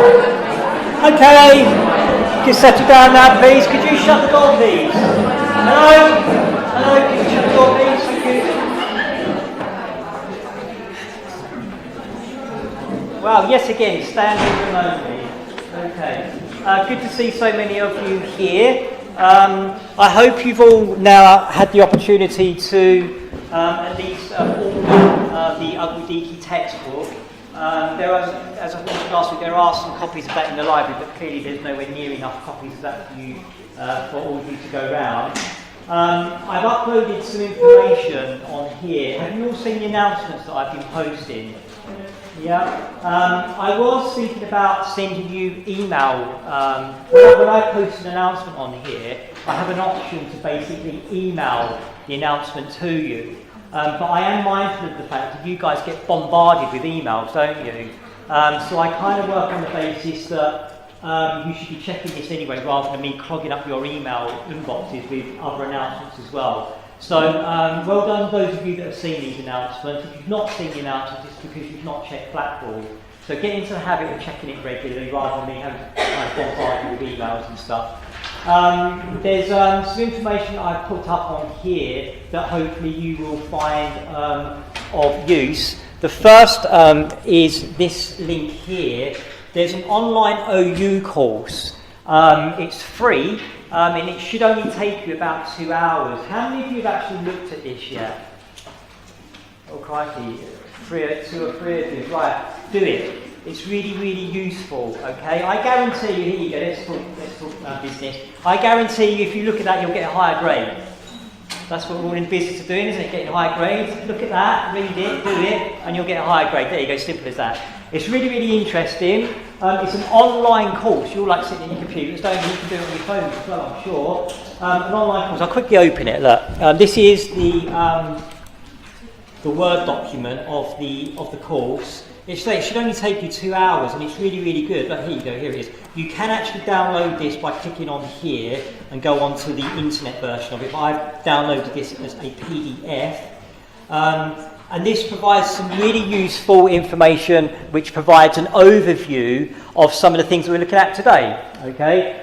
Okay, you can settle down now, please. Could you shut the door, please? Hello? Hello, could you shut the door, please? Thank you. Well, yes, again, standing room only. Okay. Good to see so many of you here. I hope you've all now had the opportunity to at least order the Ugly Deaky textbook. There are, as I mentioned last week, there are some copies of that in the library, but clearly there's nowhere near enough copies of that for all of you to go round. I've uploaded some information on here. Have you all seen the announcements that I've been posting? Yeah. I was thinking about sending you email. When I post an announcement on here, I have an option to basically email the announcement to you. But I am mindful of the fact that you guys get bombarded with emails, don't you? So I kind of work on the basis that you should be checking this anyway, rather than me clogging up your email inboxes with other announcements as well. So well done those of you that have seen these announcements. If you've not seen the announcements, it's because you've not checked Blackboard. So get into the habit of checking it regularly, rather than me having to bombard you with emails and stuff. There's some information I've put up on here that hopefully you will find of use. The first is this link here. There's an online OU course. It's free, and it should only take you about 2 hours. How many of you have actually looked at this yet? Oh crikey, two or three of you. Right, do it. It's really, really useful, okay? I guarantee you, here you go, let's talk business. I guarantee you, if you look at that, you'll get a higher grade. That's what we're all in the business of doing, isn't it? Getting a higher grade. Look at that, read it, do it, and you'll get a higher grade. There you go, simple as that. It's really, really interesting. It's an online course. You're like sitting at your computers, don't you? You can do it on your phone as well, I'm sure. An online course. I'll quickly open it, look. This is the Word document of the course. It should only take you 2 hours, and it's really, really good. Look, here you go, here it is. You can actually download this by clicking on here and go on to the internet version of it. But I've downloaded this as a PDF. And this provides some really useful information, which provides an overview of some of the things that we're looking at today. Okay,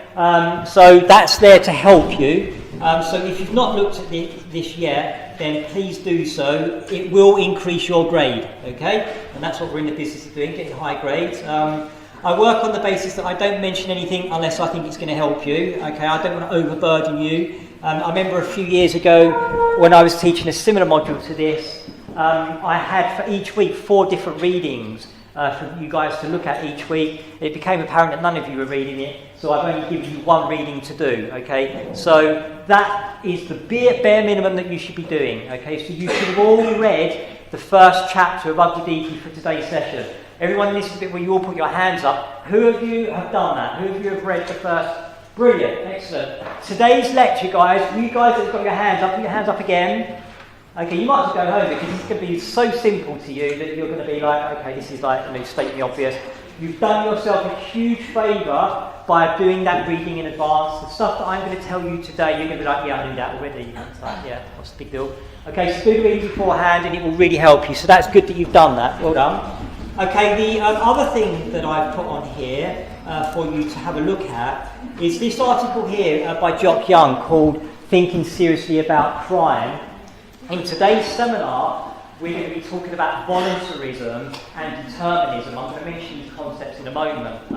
so that's there to help you. So if you've not looked at this yet, then please do so. It will increase your grade, okay? And that's what we're in the business of doing, getting high grades. I work on the basis that I don't mention anything unless I think it's going to help you, okay? I don't want to overburden you. I remember a few years ago when I was teaching a similar module to this, I had for each week 4 different readings for you guys to look at each week. It became apparent that none of you were reading it, so I've only given you 1 reading to do, okay? So that is the bare minimum that you should be doing, okay? So you should have all read the first chapter of Ugly Deaky for today's session. Everyone, this is the bit where you all put your hands up. Who of you have done that? Who of you have read the first? Brilliant, excellent. Today's lecture, guys, you guys that have got your hands up, put your hands up again. Okay, you might as well go home because it's going to be so simple to you that you're going to be like, okay, this is like, stating the obvious. You've done yourself a huge favour by doing that reading in advance. The stuff that I'm going to tell you today, you're going to be like, yeah, I knew that already. It's like, yeah, what's the big deal? Okay, so do the reading beforehand and it will really help you. So that's good that you've done that. Well done. Okay, the other thing that I've put on here for you to have a look at is this article here by Jock Young called Thinking Seriously About Crime. In today's seminar, we're going to be talking about voluntarism and determinism. I'm going to mention these concepts in a moment.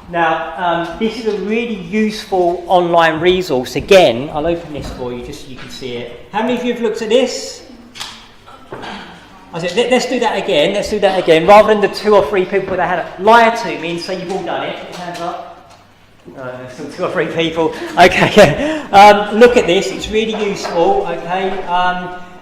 Now, this is a really useful online resource. Again, I'll open this for you just so you can see it. How many of you have looked at this? I said, let's do that again. Let's do that again. Rather than the 2 or 3 people with their hand up, lie to me and say you've all done it. Put your hands up. There's still 2 or 3 people. Okay. Look at this. It's really useful. Okay.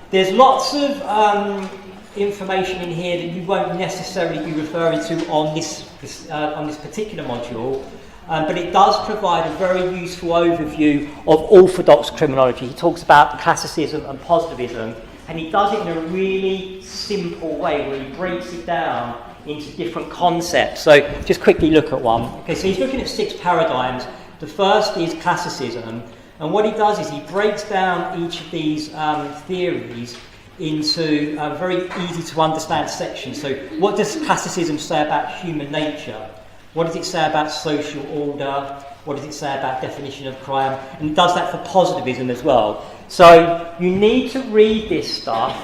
There's lots of information in here that you won't necessarily be referring to on this particular module, but it does provide a very useful overview of orthodox criminology. He talks about classicism and positivism, and he does it in a really simple way where he breaks it down into different concepts. So just quickly look at one. Okay, so he's looking at 6 paradigms. The first is classicism, and what he does is he breaks down each of these theories into very easy to understand sections. So what does classicism say about human nature? What does it say about social order? What does it say about definition of crime? And it does that for positivism as well. So you need to read this stuff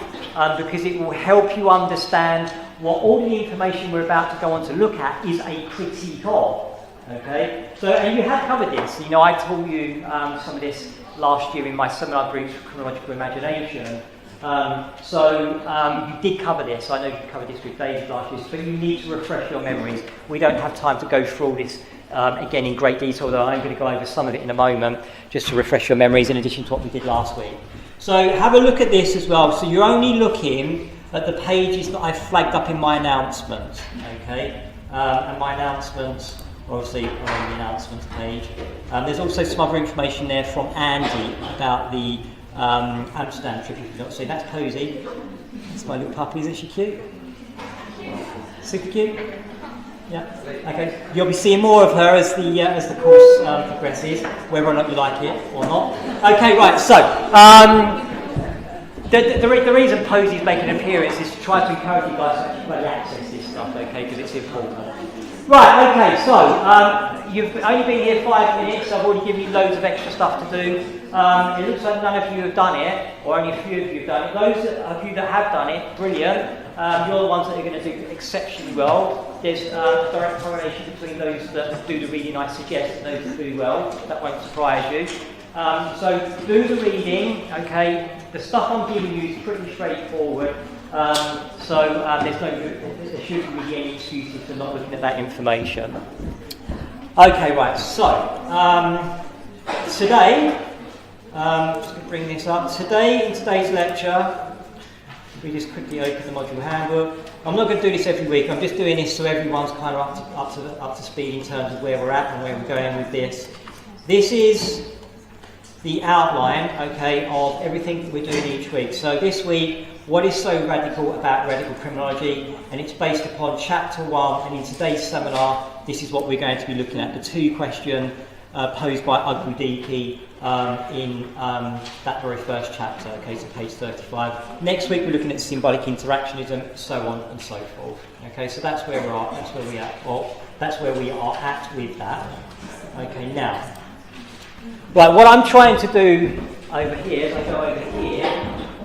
because it will help you understand what all the information we're about to go on to look at is a critique of. Okay, so and you have covered this. You know, I taught you some of this last year in my seminar groups for criminological imagination. You did cover this. I know you covered this with David last year, but you need to refresh your memories. We don't have time to go through all this again in great detail, though I'm going to go over some of it in a moment, just to refresh your memories in addition to what we did last week. So have a look at this as well. So you're only looking at the pages that I flagged up in my announcements, okay? And my announcements obviously on the announcements page. There's also some other information there from Andy about the Amsterdam trip, if you've not seen. That's Posy. That's my little puppy. Isn't she cute? Super cute? Yeah. Okay. You'll be seeing more of her as the course progresses, whether or not you like it or not. Okay, right. So the reason Posy's making an appearance is to try to encourage you guys to actually access this stuff, okay? Because it's important. Right, okay, so you've only been here 5 minutes, I've already given you loads of extra stuff to do. It looks like none of you have done it, or only a few of you have done it. Those of you that have done it, brilliant. You're the ones that are going to do exceptionally well. There's a direct correlation between those that do the reading I suggest and those that do well. That won't surprise you. So do the reading, okay. The stuff I'm giving you is pretty straightforward. There shouldn't be any excuses for not looking at that information. Okay, right, so today, just going to bring this up. Today, in today's lecture, we just quickly open the module handbook. I'm not going to do this every week, I'm just doing this so everyone's kind of up to speed in terms of where we're at and where we're going with this. This is the outline, okay, of everything that we're doing each week. So this week, what is so radical about radical criminology? And it's based upon chapter 1, and in today's seminar, this is what we're going to be looking at, the 2 question posed by Ugwudike in that very first chapter, okay, so page 35. Next week, we're looking at symbolic interactionism, so on and so forth. Okay, so that's where we're at, that's where we are at with that. Okay, now, right, what I'm trying to do over here, as I go over here,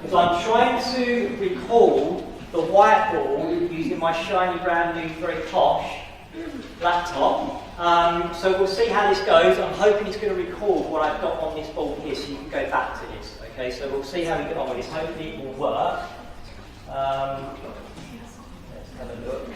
is I'm trying to recall the whiteboard using my shiny brand new, very posh laptop. So we'll see how this goes. I'm hoping it's going to record what I've got on this board here, so you can go back to this. Okay, so we'll see how we get on with this. Hopefully it will work. Let's have a look.